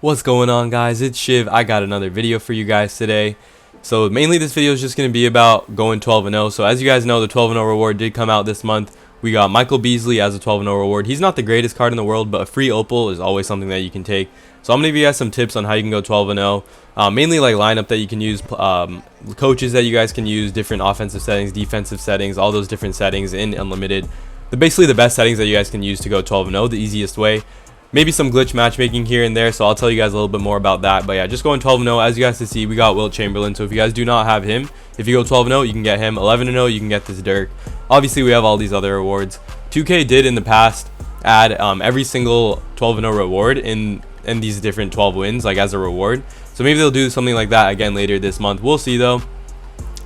What's going on, guys? It's Shiv. I got another video for you guys today. So mainly this video is just going to be about going 12-0. So as you guys know, the 12-0 reward did come out this month. We got Michael Beasley as a 12-0 reward. He's not the greatest card in the world, but a free opal is always something that you can take. So I'm going to give you guys some tips on how you can go 12-0. Mainly like lineup that you can use, coaches that you guys can use, different offensive settings, defensive settings, all those different settings in Unlimited. Basically the best settings that you guys can use to go 12-0, the easiest way. Maybe some glitch matchmaking here and there, so I'll tell you guys a little bit more about that. But yeah, just going 12-0. As you guys can see, we got Wilt Chamberlain. So if you guys do not have him, if you go 12-0, you can get him. 11-0, you can get this Dirk. Obviously, we have all these other rewards. 2K did in the past add every single 12-0 reward in these different 12 wins, like as a reward. So maybe they'll do something like that again later this month. We'll see though.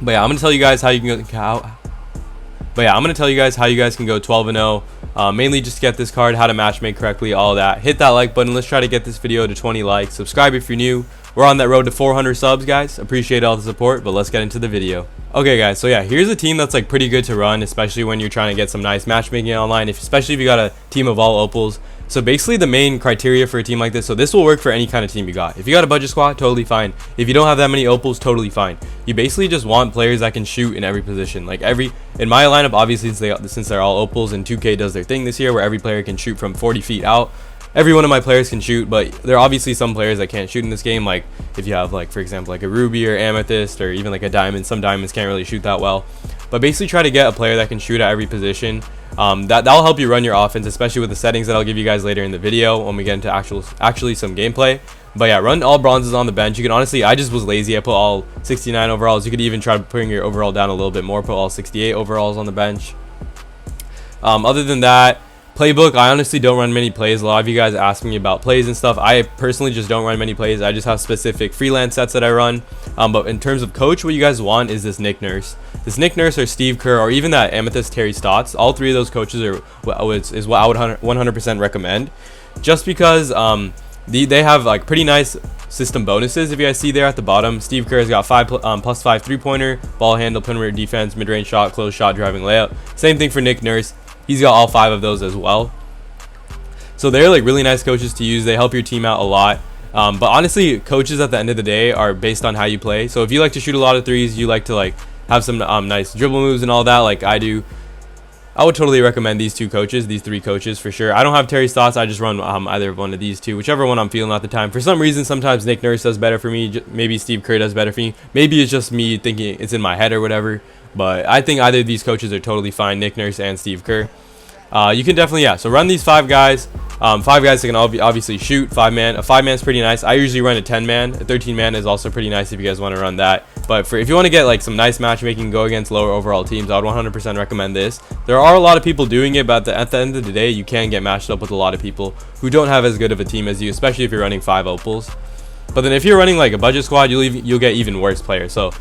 But yeah, I'm gonna tell you guys how you can go. I'm gonna tell you guys how you guys can go 12-0. Mainly just to get this card, how to matchmake correctly, all that. Hit that like button. Let's try to get this video to 20 likes. Subscribe if you're new. We're on that road to 400 subs, guys. Appreciate all the support, but let's get into the video. Okay, guys, so yeah, here's a team that's like pretty good to run, especially when you're trying to get some nice matchmaking online, especially if you got a team of all opals. So basically the main criteria for a team like this, so this will work for any kind of team you got. If you got a budget squad, totally fine. If you don't have that many opals, totally fine. You basically just want players that can shoot in every position. Like in my lineup, obviously since they're all opals and 2K does their thing this year where every player can shoot from 40 feet out. Every one of my players can shoot, but there are obviously some players that can't shoot in this game. Like if you have, like, for example, like a ruby or amethyst or even like a diamond. Some diamonds can't really shoot that well. But basically try to get a player that can shoot at every position. That'll help you run your offense, especially with the settings that I'll give you guys later in the video when we get into actually some gameplay. But yeah, run all bronzes on the bench. You can honestly, I just was lazy. I put all 69 overalls. You could even try putting your overall down a little bit more. Put all 68 overalls on the bench. Other than that, playbook, I honestly don't run many plays. A lot of you guys ask me about plays and stuff. I personally just don't run many plays. I just have specific freelance sets that I run. But in terms of coach, what you guys want is this Nick Nurse. This Nick Nurse or Steve Kerr or even that Amethyst Terry Stotts. All three of those coaches is what I would 100% recommend. Just because they have like pretty nice system bonuses. If you guys see there at the bottom, Steve Kerr has got plus 5 3-pointer, ball handle, perimeter defense, mid-range shot, close shot, driving layup. Same thing for Nick Nurse. He's got all 5 of those as well. So they're like really nice coaches to use. They help your team out a lot. But honestly, coaches at the end of the day are based on how you play. So if you like to shoot a lot of threes, you like to like have some nice dribble moves and all that like I do, I would totally recommend these three coaches for sure. I don't have Terry Stotts. I just run either one of these two, whichever one I'm feeling at the time. For some reason, sometimes Nick Nurse does better for me. Maybe Steve Kerr does better for me. Maybe it's just me thinking it's in my head or whatever. But I think either of these coaches are totally fine, Nick Nurse and Steve Kerr. You can definitely, yeah, so run these 5 guys. 5 guys that can obviously shoot. 5-man. A 5-man's pretty nice. I usually run a 10-man. A 13-man is also pretty nice if you guys want to run that. But if you want to get like some nice matchmaking, go against lower overall teams, I would 100% recommend this. There are a lot of people doing it, but at the end of the day, you can get matched up with a lot of people who don't have as good of a team as you, especially if you're running 5 opals. But then if you're running like a budget squad, you'll get even worse players. So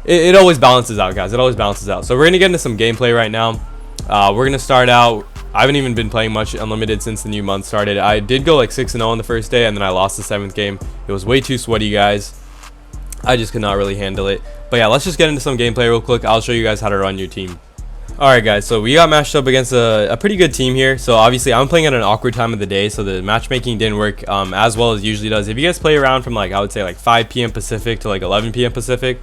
it always balances out, guys. It always balances out. So we're going to get into some gameplay right now. We're going to start out. I haven't even been playing much Unlimited since the new month started. I did go like 6-0 on the first day, and then I lost the 7th game. It was way too sweaty, guys. I just could not really handle it. But yeah, let's just get into some gameplay real quick. I'll show you guys how to run your team. Alright, guys, so we got matched up against a pretty good team here. So obviously I'm playing at an awkward time of the day, so the matchmaking didn't work as well as it usually does. If you guys play around from like, I would say like 5 p.m. Pacific to like 11 p.m. Pacific,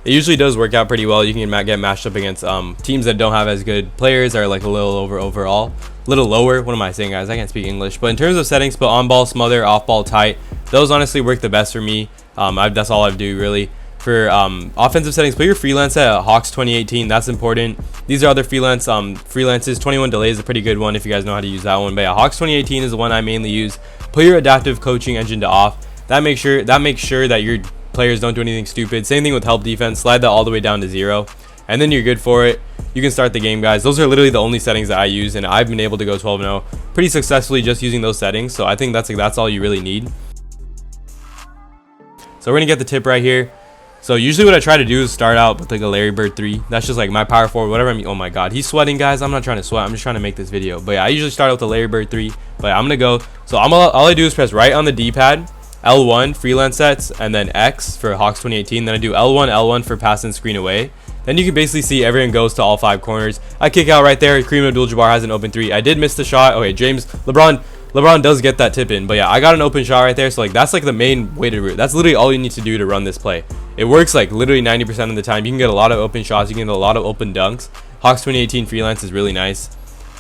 it usually does work out pretty well. You can get matched up against teams that don't have as good players, or like a little lower. What am I saying, guys? I can't speak English. But in terms of settings, put on ball, smother, off ball, tight. Those honestly work the best for me. That's all I do really. For offensive settings, put your freelance at Hawks 2018. That's important. These are other freelances. 21 delay is a pretty good one if you guys know how to use that one. But yeah, Hawks 2018 is the one I mainly use. Put your adaptive coaching engine to off. That makes sure that your players don't do anything stupid. Same thing with help defense. Slide that all the way down to 0, and then you're good for it. You can start the game, guys. Those are literally the only settings that I use, and I've been able to go 12-0 pretty successfully just using those settings. So I think that's all you really need. So we're gonna get the tip right here. So usually what I try to do is start out with like a Larry Bird 3. That's just like my power forward, whatever. Oh my god, he's sweating, guys. I'm not trying to sweat. I'm just trying to make this video. But yeah, I usually start out with the Larry Bird 3. But yeah, I'm gonna go. So all I do is press right on the D-pad, L1 freelance sets, and then X for Hawks 2018. Then I do L1 for pass and screen away. Then you can basically see everyone goes to all 5 corners. I kick out right there. Kareem Abdul-Jabbar has an open 3. I did miss the shot. Okay, LeBron LeBron does get that tip in. But yeah, I got an open shot right there. So like that's like the main way to root. That's literally all you need to do to run this play. It works like literally 90% of the time. You can get a lot of open shots. You can get a lot of open dunks. Hawks 2018 freelance is really nice.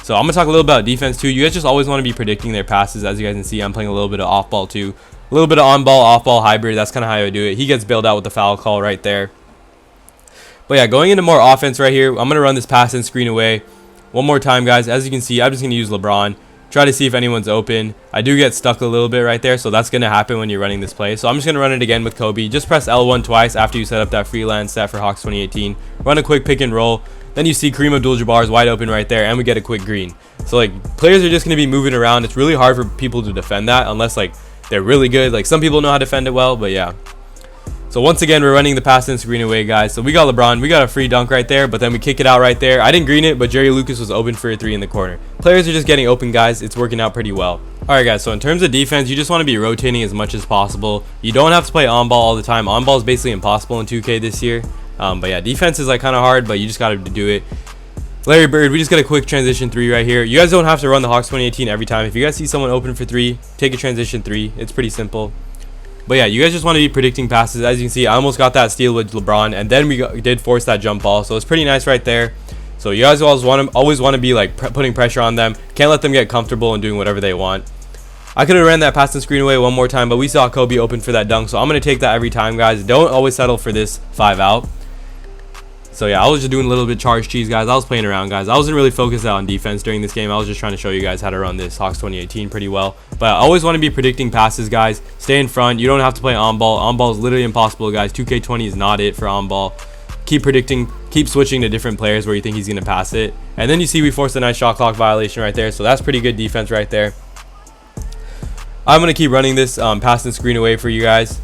So I'm going to talk a little about defense too. You guys just always want to be predicting their passes. As you guys can see, I'm playing a little bit of off ball too. A little bit of on ball, off ball hybrid. That's kind of how I do it. He gets bailed out with the foul call right there. But yeah, going into more offense right here, I'm going to run this pass and screen away. One more time, guys. As you can see, I'm just going to use LeBron. Try to see if anyone's open. I do get stuck a little bit right there, so that's going to happen when you're running this play. So I'm just going to run it again with Kobe. Just press L1 twice after you set up that freelance set for Hawks 2018. Run a quick pick and roll. Then you see Kareem Abdul-Jabbar is wide open right there, and we get a quick green. So like players are just going to be moving around. It's really hard for people to defend that unless like they're really good. Like some people know how to defend it well, but yeah. So once again, we're running the pass and screen away, guys. So we got LeBron. We got a free dunk right there, but then we kick it out right there. I didn't green it, but Jerry Lucas was open for a 3 in the corner. Players are just getting open, guys. It's working out pretty well. All right, guys. So in terms of defense, you just want to be rotating as much as possible. You don't have to play on ball all the time. On ball is basically impossible in 2K this year. But yeah, defense is like kind of hard, but you just got to do it. Larry Bird, we just got a quick transition 3 right here. You guys don't have to run the Hawks 2018 every time. If you guys see someone open for 3, take a transition 3. It's pretty simple. But yeah, you guys just want to be predicting passes. As you can see, I almost got that steal with LeBron, and then we did force that jump ball. So it's pretty nice right there. So you guys always want to be like putting pressure on them. Can't let them get comfortable and doing whatever they want. I could have ran that pass and screen away one more time, but we saw Kobe open for that dunk. So I'm going to take that every time, guys. Don't always settle for this 5 out. So yeah, I was just doing a little bit charge cheese, guys. I was playing around, guys. I wasn't really focused out on defense during this game. I was just trying to show you guys how to run this Hawks 2018 pretty well. But I always want to be predicting passes, guys. Stay in front. You don't have to play on ball. On ball is literally impossible, guys. 2K20 is not it for on ball. Keep predicting, keep switching to different players where you think he's going to pass it. And then you see we forced a nice shot clock violation right there. So that's pretty good defense right there. I'm going to keep running this pass and screen away for you guys.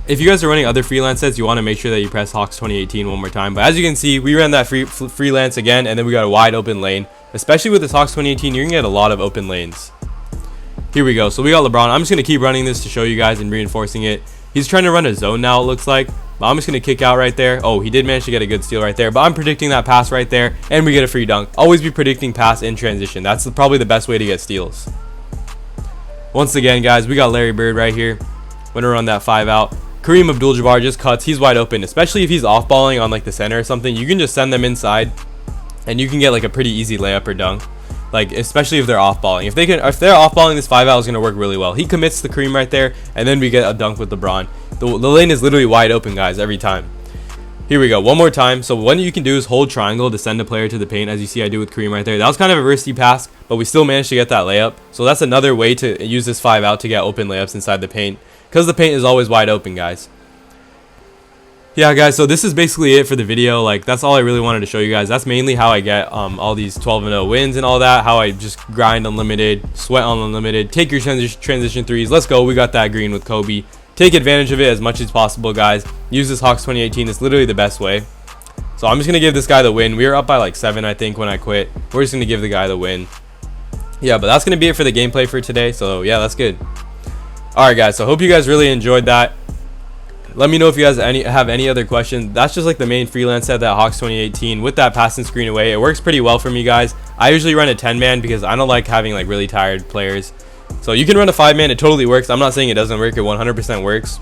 If you guys are running other freelance sets, you want to make sure that you press Hawks 2018 one more time. But as you can see, we ran that freelance again, and then we got a wide open lane. Especially with this Hawks 2018, you're going to get a lot of open lanes. Here we go. So we got LeBron. I'm just going to keep running this to show you guys and reinforcing it. He's trying to run a zone now, it looks like. But I'm just going to kick out right there. Oh, he did manage to get a good steal right there. But I'm predicting that pass right there, and we get a free dunk. Always be predicting pass in transition. That's probably the best way to get steals. Once again, guys, we got Larry Bird right here. We're going to run that 5 out. Kareem Abdul-Jabbar just cuts. He's wide open, especially if he's off balling on like the center or something. You can just send them inside, and you can get like a pretty easy layup or dunk. Like especially if they're off balling. If they're off balling, this 5 out is gonna work really well. He commits the Kareem right there, and then we get a dunk with LeBron. The lane is literally wide open, guys, every time. Here we go, one more time. So what you can do is hold triangle to send a player to the paint, as you see I do with Kareem right there. That was kind of a risky pass, but we still managed to get that layup. So that's another way to use this 5 out to get open layups inside the paint, because the paint is always wide open, guys. Yeah, guys, so this is basically it for the video. Like, that's all I really wanted to show you guys. That's mainly how I get all these 12-0 wins and all that, how I just grind unlimited, sweat on unlimited, take your transition threes. Let's go. We got that green with Kobe. Take advantage of it as much as possible, guys. Use this Hawks 2018. It's literally the best way. So I'm just going to give this guy the win. We were up by like 7, I think, when I quit. We're just going to give the guy the win. Yeah, but that's going to be it for the gameplay for today. So, yeah, that's good. All right, guys, so I hope you guys really enjoyed that. Let me know if you guys have any other questions. That's just like the main freelance set, that Hawks 2018 with that pass and screen away. It works pretty well for me, guys. I usually run a 10-man because I don't like having like really tired players. So you can run a 5-man. It totally works. I'm not saying it doesn't work. It 100% works.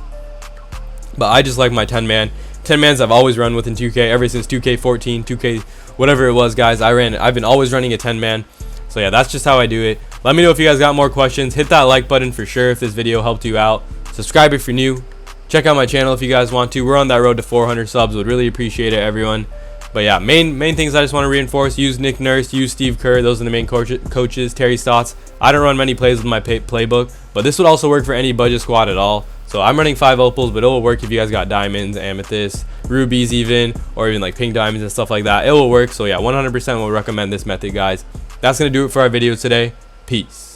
But I just like my 10-man. 10-mans I've always run with in 2K ever since 2K14, 2K, whatever it was, guys. I've been always running a 10-man. So yeah, that's just how I do it. Let me know if you guys got more questions. Hit that like button for sure if this video helped you out. Subscribe if you're new. Check out my channel if you guys want to. We're on that road to 400 subs. Would really appreciate it, everyone. But yeah, main things I just want to reinforce: use Nick Nurse, use Steve Kerr. Those are the main coaches. Terry Stotts. I don't run many plays with my playbook, but this would also work for any budget squad at all. So I'm running 5 opals, but it will work if you guys got diamonds, amethysts, rubies even, or even like pink diamonds and stuff like that. It will work. So yeah, 100% will recommend this method, guys. That's going to do it for our video today. Peace.